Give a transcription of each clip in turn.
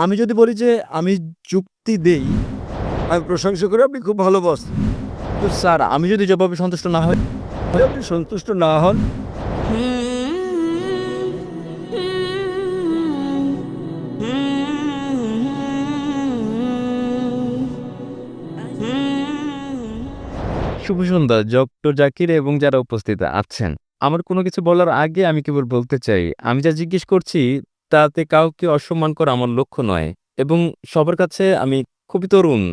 আমি যদি বলি যে আমি যুক্তি দেই, আমি প্রশংসা করি আপনি খুব ভালো বস। তো স্যার আমি যদি জবাবে সন্তুষ্ট না হই, আপনি সন্তুষ্ট না হন, শুভ সন্ধ্যা ডক্টর জাকির এবং যারা উপস্থিত আছেন। আমার কোনো কিছু বলার আগে আমি কেবল বলতে চাই, আমি যা জিজ্ঞেস করছি তাতে কাউকে অসম্মান করা আমার লক্ষ্য নয় এবং সবার কাছে আমি খুবই তরুণ,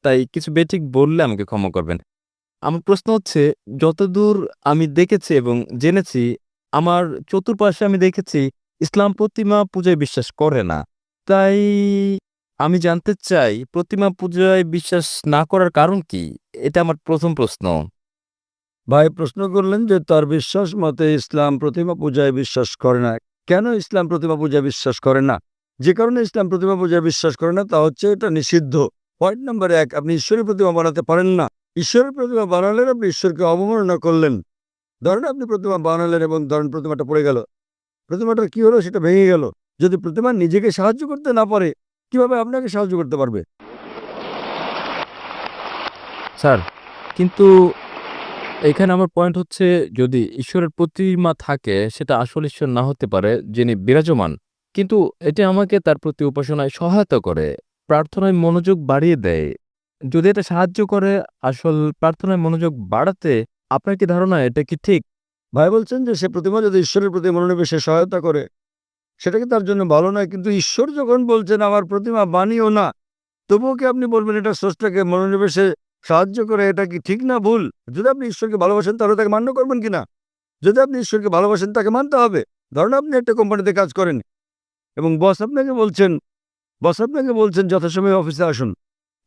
তাই কিছু বেঠিক বললে আমাকে ক্ষমা করবেন। আমার প্রশ্ন হচ্ছে, যতদূর আমি দেখেছি এবং জেনেছি, আমার চতুর্পাশে আমি দেখেছি ইসলাম প্রতিমা পূজায় বিশ্বাস করে না। তাই আমি জানতে চাই প্রতিমা পূজায় বিশ্বাস না করার কারণ কি? এটা আমার প্রথম প্রশ্ন। ভাই প্রশ্ন করলেন যে তার বিশ্বাস মতে ইসলাম প্রতিমা পূজায় বিশ্বাস করে না। কেন ইসলাম প্রতিমা পূজায় বিশ্বাস করে না? যে কারণে ইসলাম প্রতিমা পূজায় বিশ্বাস করে না তা হচ্ছে এটা নিষিদ্ধ। পয়েন্ট নাম্বার 1, আপনি ঈশ্বরের প্রতিমা বানাতে পারেন না। ঈশ্বরের প্রতিমা বানালেন আপনি ঈশ্বরকে অবমাননা করলেন। ধরেন আপনি প্রতিমা বানালেন এবং ধরেন প্রতিমাটা পড়ে গেল, প্রতিমাটার কি হলো? সেটা ভেঙে গেল। যদি প্রতিমা নিজেকে সাহায্য করতে না পারে, কিভাবে আপনাকে সাহায্য করতে পারবে? স্যার, কিন্তু এখানে আমার পয়েন্ট হচ্ছে, যদি ঈশ্বরের প্রতিমা থাকে সেটা আসল ঈশ্বর না হতে পারে যিনি বিরাজমান, কিন্তু এটি আমাকে তার প্রতি উপাসনায় সহায়তা করে, প্রার্থনায় মনোযোগ বাড়িয়ে দেয়। যদি এটা সাহায্য করে আসল প্রার্থনায় মনোযোগ বাড়াতে, আপনার কি ধারণা এটা কি ঠিক? ভাই বলছেন যে সে প্রতিমা যদি ঈশ্বরের প্রতি মনোনিবেশে সহায়তা করে সেটা কি তার জন্য ভালো নয়? কিন্তু ঈশ্বর যখন বলছেন আমার প্রতিমা বানিও না, তবুও কি আপনি বলবেন এটা স্রষ্টাকে মনোনিবেশে সাহায্য করে? এটা কি ঠিক না ভুল? যদি আপনি ঈশ্বরকে ভালোবাসেন তাহলে তাকে মান্য করবেন কিনা? যদি আপনি ঈশ্বরকে ভালোবাসেন তাকে মানতে হবে। ধরুন আপনি একটা কোম্পানিতে কাজ করেন এবং বস আপনাকে বলছেন যথাসময়ে অফিসে আসুন।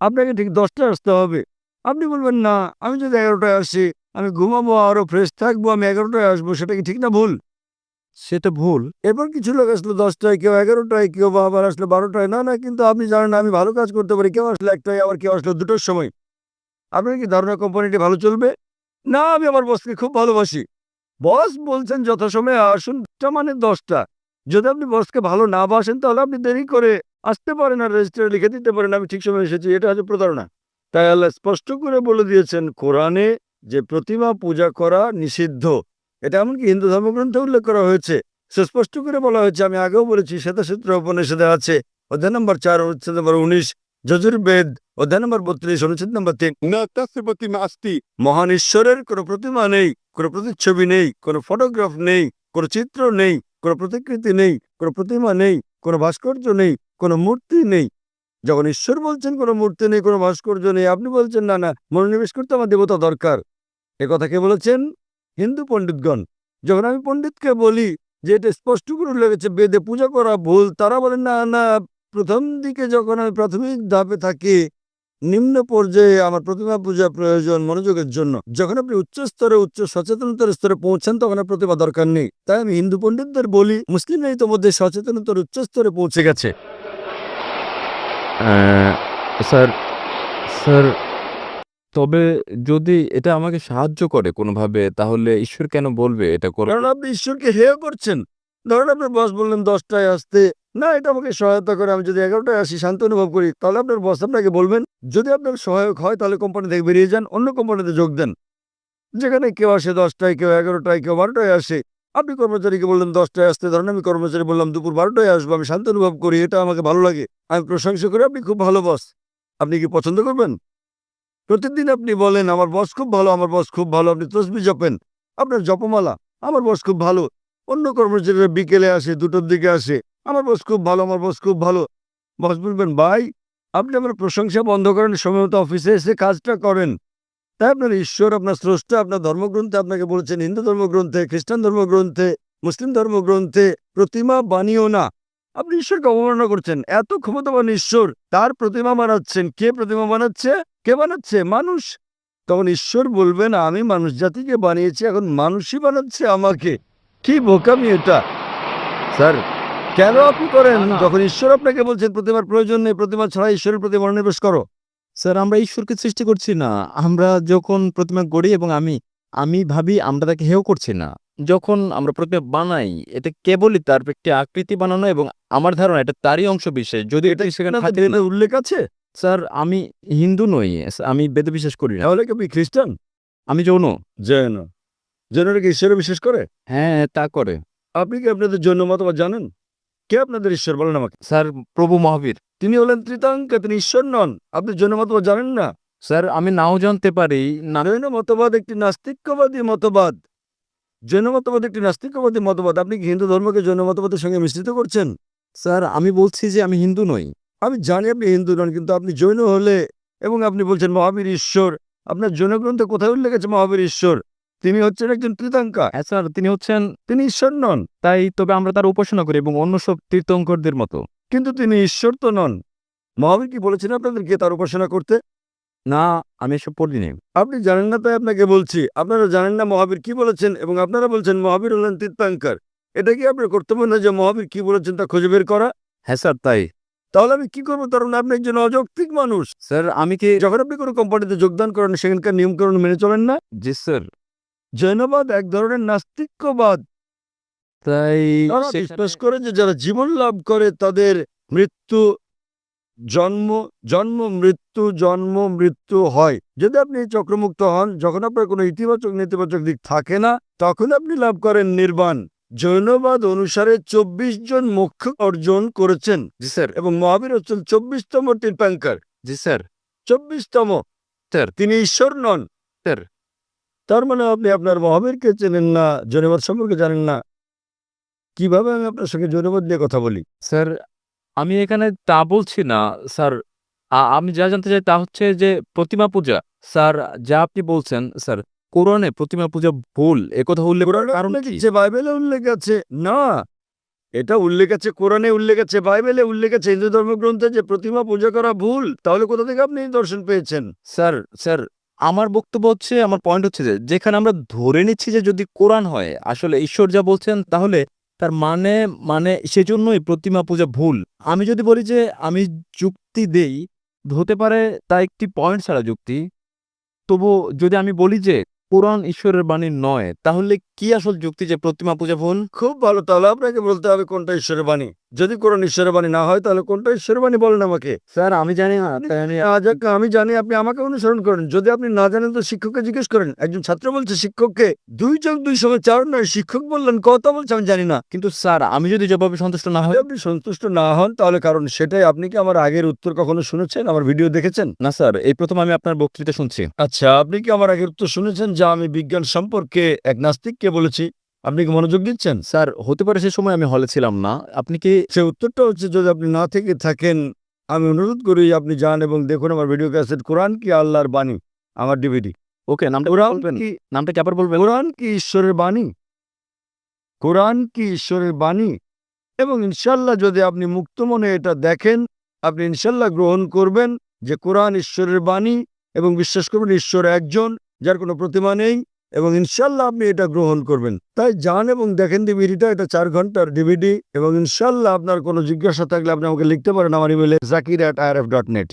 আপনাকে ঠিক 10টায় আসতে হবে। আপনি বলবেন না, আমি যদি 11টায় আসি, আমি ঘুমাবো, আরো ফ্রেশ থাকবো, আমি 11টায় আসবো। সেটা কি ঠিক না ভুল? সেটা ভুল। এরপর কিছু লোক আসলো 10টায়, কেউ 11টায়, কেউ বা আবার আসলো 12টায়। না না, কিন্তু আপনি জানেন আমি ভালো কাজ করতে পারি। কেউ আসলো 1টায়, আবার কেউ আসলো 2টোর সময়। আপনার কি ধারণা কোম্পানিটি ভালো চলবে? না, আমি আমার বসকে খুব ভালোবাসি। বস বলছেন যথাসময়ে আসুন, টা মানে 10টা। যদি আপনি বসকে ভালো না বাসেন তাহলে আপনি দেরি করে আসতে পারেন আর রেজিস্টারে লিখে দিতে পারেন আমি ঠিক সময় এসেছি। এটা হচ্ছে প্রতারণা। তাই আল্লাহ স্পষ্ট করে বলে দিয়েছেন কোরআনে যে প্রতিমা পূজা করা নিষিদ্ধ। এটা এমনকি হিন্দু ধর্মগ্রন্থে উল্লেখ করা হয়েছে। সুস্পষ্ট করে বলা হয়েছে, আমি আগেও বলেছি, শ্বেতাসূত্র উপনিষদে আছে, অধ্যায় নম্বর 4 অনুচ্ছেদ নম্বর 19, যজুর্বেদ অধ্যায় নম্বর 32 অনুচ্ছেদ নম্বর 3, না তাস্য প্রতিমা আস্তি, মহান ঈশ্বরের কোনো প্রতিমা নেই, কোনো প্রতিচ্ছবি নেই, কোনো ফটোগ্রাফ নেই, কোনো চিত্র নেই, কোনো প্রতিকৃতি নেই, কোনো প্রতিমা নেই, কোনো ভাস্কর্য নেই, কোনো মূর্তি নেই। যখন ঈশ্বর বলছেন কোনো মূর্তি নেই, কোনো ভাস্কর্য নেই, আপনি বলছেন না না, মনোনিবেশ করতে আমার দেবতা দরকার। এ কথা কে বলেছেন? হিন্দু পণ্ডিতগণ। যখন আমি পণ্ডিতকে বলি যে এটা স্পষ্ট করে লেগেছে বেদে পূজা করা ভুল, তারা বলেন না না, প্রথম দিকে যখন আমি প্রাথমিক ধাপে থাকি, নিম্ন পর্যায়ে আমার প্রতিমা পূজা প্রয়োজন মনোযোগের জন্য। যখন আপনি উচ্চ স্তরে, উচ্চ সচেতনতার স্তরে পৌঁছান তখন আর প্রতিমা দরকার নেই। তাই আমি হিন্দু পণ্ডিতদের বলি, মুসলিমরা ইতোমধ্যে সচেতনতার উচ্চ স্তরে পৌঁছে গেছে। আহ, স্যার স্যার তবে যদি এটা আমাকে সাহায্য করে কোনোভাবে, তাহলে ঈশ্বর কেন বলবে এটা করো? কারণ আপনি ঈশ্বরকে হেয় করছেন। ধরুন আপনার বস বললেন 10টায় আসতে, না এটা আমাকে সহায়তা করে, আমি যদি 11টায় আসি শান্তি অনুভব করি, তাহলে আপনার বস আপনাকে বলবেন। যদি আপনার সহায়ক হয় তাহলে কোম্পানি থেকে বেরিয়ে যান, অন্য কোম্পানিতে যোগ দেন, যেখানে কেউ আসে 10টায়, কেউ 11টায়, কেউ 12টায় আসে। আপনি কর্মচারীকে বললেন 10টায় আসতে, ধরেন আমি কর্মচারী বললাম দুপুর 12টায় আসবো, আমি শান্তি অনুভব করি, এটা আমাকে ভালো লাগে, আমি প্রশংসা করি আপনি খুব ভালো বস। আপনি কি পছন্দ করবেন? প্রতিদিন আপনি বলেন আমার বস খুব ভালো, আমার বস খুব ভালো, আপনি তসবিহ জপেন, আপনার জপমালা, আমার বস খুব ভালো। অন্য কর্মচারীরা বিকেলে আসে, 2টোর দিকে আসে, আমার বস খুব ভালো, আমার বস খুব ভালো। বস বলবেন ভাই, আপনি আমার প্রশংসা বন্ধ করেন, সময় মতো অফিসে এসে কাজটা করেন। তাই আপনার ঈশ্বর, আপনার স্রষ্টা আপনার ধর্মগ্রন্থে আপনাকে বলেছেন, হিন্দু ধর্মগ্রন্থে, খ্রিস্টান ধর্মগ্রন্থে, মুসলিম ধর্মগ্রন্থে, প্রতিমা বানিও না। আপনি ঈশ্বরকে অবমাননা করছেন। এত ক্ষমতাবান ঈশ্বর, তার প্রতিমা বানাচ্ছেন। কে প্রতিমা বানাচ্ছে? কে বানাচ্ছে? মানুষ। তখন ঈশ্বর বলবেন আমি মানুষ জাতিকে বানিয়েছি, এখন মানুষই বানাচ্ছে আমাকে। কি বোকামি এটা! স্যার, কেন আপনি করেন না, না। যখন ঈশ্বর আপনাকে বলছেন প্রতিমার প্রয়োজন নেই, প্রতিমা ছাড়া ঈশ্বরের প্রতি মনোনিবেশ করো? স্যার, আমরা ঈশ্বরকে সৃষ্টি করছি না। আমরা যখন প্রতিমা গড়ি এবং আমি আমি ভাবি আমরা তাকে হেয় করছি না। যখন আমরা প্রতিমা বানাই এটা কেবলই তার একটি আকৃতি বানানো এবং আমার ধারণা এটা তারই অংশ বিশেষ যদি এটা সেখানে আপনাদের থাকে না। বেদে উল্লেখ আছে? স্যার আমি হিন্দু নই, আমি বেদে বিশ্বাস করি না, তাহলে কি আপনি খ্রিস্টান? আমি জৈন। জৈন। জৈনরা কি ঈশ্বরে বিশ্বাস করে? হ্যাঁ তা করে। আপনি কি আপনাদের জৈন মতবাদ জানেন? কে আপনাদের ঈশ্বর বলেন আমাকে? স্যার প্রভু মহাবীর। তিনি হলেন ত্রিতাঙ্কা, তিনি ঈশ্বর নন। আপনি জৈন মতবাদ জানেন না? স্যার আমি নাও জানতে পারি না। জৈন মতবাদ একটি নাস্তিক্যবাদী মতবাদ। জৈন মতবাদ একটি নাস্তিক্যবাদী মতবাদ। আপনি কি হিন্দু ধর্মকে জৈন মতবাদের সঙ্গে মিশ্রিত করছেন? স্যার আমি বলছি যে আমি হিন্দু নই। আমি জানি আপনি হিন্দু নন, কিন্তু আপনি জৈন হলে এবং আপনি বলছেন মহাবীর ঈশ্বর, আপনার জৈন গ্রন্থে কোথায় উল্লেখ আছে মহাবীর ঈশ্বর? তিনি হচ্ছেন একজন ত্রিতাঙ্কা, হ্যাঁ স্যার তিনি হচ্ছেন, তিনি ঈশ্বর নন। তাই তবে আমরা তার উপাসনা করি এবং অন্য সব তীর্থঙ্করদের মতো। কিন্তু তিনি ঈশ্বর তো নন। মহাবীর কি বলেছেন আপনাদেরকে তার উপাসনা করতে? না আমি এসব পড়িনি। আপনি জানেন না তাই আপনাকে বলছি। আপনারা জানেন না মহাবীর কি বলেছেন এবং আপনারা বলছেন মহাবীর হলেন তীর্থাঙ্কর। এটা কি আপনার কর্তব্য না যে মহাবীর কি বলেছেন তা খুঁজে বের করা? হ্যাঁ স্যার তাই। তাহলে আমি কি করবো? কারণ আপনি একজন অযৌক্তিক মানুষ। স্যার আমি কি, যখন আপনি কোনো কোম্পানিতে যোগদান করেন সেখানকার নিয়মকানুন মেনে চলেন না। জি স্যার। জৈনবাদ এক ধরনের নাস্তিক্যবাদ। তাই তারা সেখানে- বিশ্বাস করে যে যারা জীবন লাভ করে তাদের মৃত্যু জন্ম জন্ম মৃত্যু জন্ম মৃত্যু হয়। যদি আপনি চক্রমুক্ত হন, যখন আপনার কোনো ইতিবাচক নেতিবাচক দিক থাকে না, তখন আপনি লাভ করেন নির্বাণ। জৈনবাদ অনুসারে 24 জন মোক্ষ অর্জন করেছেন জি স্যার। এবং মহাবীর হচ্ছেন 24তম তীর্থাঙ্কর। জি স্যার। 24তম। স্যার। তিনি ঈশ্বর নন। স্যার। তার মানে আপনি আপনার মহাবীরকে চেনেন না, জৈনবাদ সম্পর্কে জানেন না। কিভাবে আমি আপনার সঙ্গে জৈনবাদ নিয়ে কথা বলি? স্যার আমি এখানে তা বলছি না স্যার। আমি যা জানতে চাই তা হচ্ছে যে প্রতিমা পূজা, স্যার যা আপনি বলছেন স্যার কোরআনে প্রতিমা পূজা ভুল একথা উল্লেখ করার কোরআনে কারণ উল্লেখ কি? আছে, বাইবেলে উল্লেখ আছে। না, এটা উল্লেখ আছে, কোরআনে উল্লেখ আছে, বাইবেলে উল্লেখ আছে, হিন্দু ধর্মগ্রন্থে যে প্রতিমা পূজা করা ভুল। তাহলে কোথা থেকে আপনি এই দর্শন পেয়েছেন? স্যার স্যার আমার বক্তব্য হচ্ছে, আমার পয়েন্ট হচ্ছে যে যেখানে আমরা ধরে নিচ্ছি যে যদি কোরআন হয় আসলে ঈশ্বর যা বলছেন তাহলে তার মানে মানে সেজন্যই প্রতিমা পূজা ভুল। আমি যদি বলি যে আমি যুক্তি দেই, হতে পারে তা একটি পয়েন্ট ছাড়া যুক্তি। তবু যদি আমি বলি যে কোরআন ঈশ্বরের বাণী নয় তাহলে কি আসল যুক্তি যে প্রতিমা পূজা ভুল? খুব ভালো, তাহলে আপনাকে বলতে হবে কোনটা ঈশ্বরের বাণী। যদি কোরআন ঈশ্বরের বাণী না হয় তাহলে কোনটা ঈশ্বরের বাণী বলেন আমাকে। স্যার আমি জানি না, তাই আমি জানি, আপনি আমাকে অনুসরণ করেন। যদি আপনি না জানেন তো শিক্ষককে জিজ্ঞেস করেন। একজন ছাত্র বলছে শিক্ষককে 2+2=4 নয়, শিক্ষক বললেন কত বলছে আমি জানি না। কিন্তু স্যার আমি যদি জবাবে সন্তুষ্ট না হই? যদি আপনি সন্তুষ্ট না হন তাহলে কারণ সেটাই। আপনি কি আমার আগের উত্তর কখনো শুনেছেন, আমার ভিডিও দেখেছেন? না স্যার এই প্রথম আমি আপনার বক্তৃতা শুনছি। আচ্ছা, আপনি কি আমার আগের উত্তর শুনেছেন যা আমি বিজ্ঞান সম্পর্কে এক নাস্তিককে বলেছি? আপনি কি মনোযোগ দিচ্ছেন? স্যার হতে পারে সে সময় আমি হলে ছিলাম না। আপনি কি সে উত্তরটা হচ্ছে, যদি আপনি না থেকে থাকেন আমি অনুরোধ করি আপনি যান এবং দেখুন আমার ভিডিও ক্যাসেট কোরআন কি আল্লাহর বাণী, আমার ডিভিডি। ওকে নামটা কোরআন বলবেন? কি নামটা কি আবার বলবেন? কোরআন কি ঈশ্বরের বাণী? কোরআন কি ঈশ্বরের বাণী? এবং ইনশাল্লাহ যদি আপনি মুক্ত মনে এটা দেখেন, আপনি ইনশাল্লাহ গ্রহণ করবেন যে কোরআন ঈশ্বরের বাণী এবং বিশ্বাস করবেন ঈশ্বর একজন, যার কোনো প্রতিমা নেই, এবং ইনশাল্লাহ আপনি এটা গ্রহণ করবেন। তাই যান এবং দেখেন ডিভিডিটা, এটা 4 ঘন্টার ডিভিডি। এবং ইনশাল্লাহ আপনার কোনো জিজ্ঞাসা থাকলে আপনি আমাকে লিখতে পারেন আমার ইমেলে zakir@irf.net।